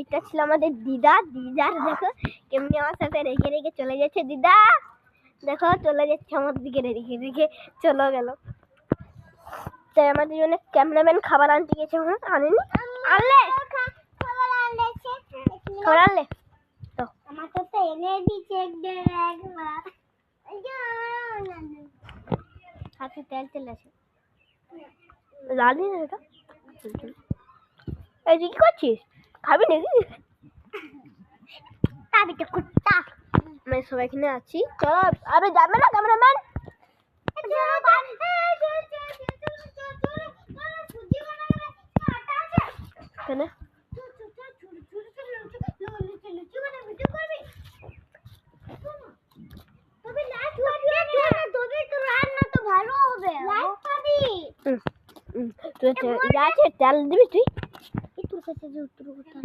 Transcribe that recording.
এটা ছিল আমাদের দিদার দেখো কেমনি আমার সাথে রেখে রেখে চলে যাচ্ছে। দিদা দেখো চলে যাচ্ছে আমার দিকে রেখে রেখে চলে গেল। তাই আমাদের জন্য ক্যামেরাম্যান খাবার আনতে গেছে। আনেনি? আনলে খাবার আনলে তো আমার তো এনে দিচ্ছে একবার হাতে তেল চলে আসে লালি না এটা। এই তুই কি করছিস? খাবি নাকি? খাবি তো কুত্তা। আমি সবাই এখানে আছি, চলো। আরে যাবে না ক্যামেরাম্যান? কেন ভালো হবে তুই তেল দিবি তুই?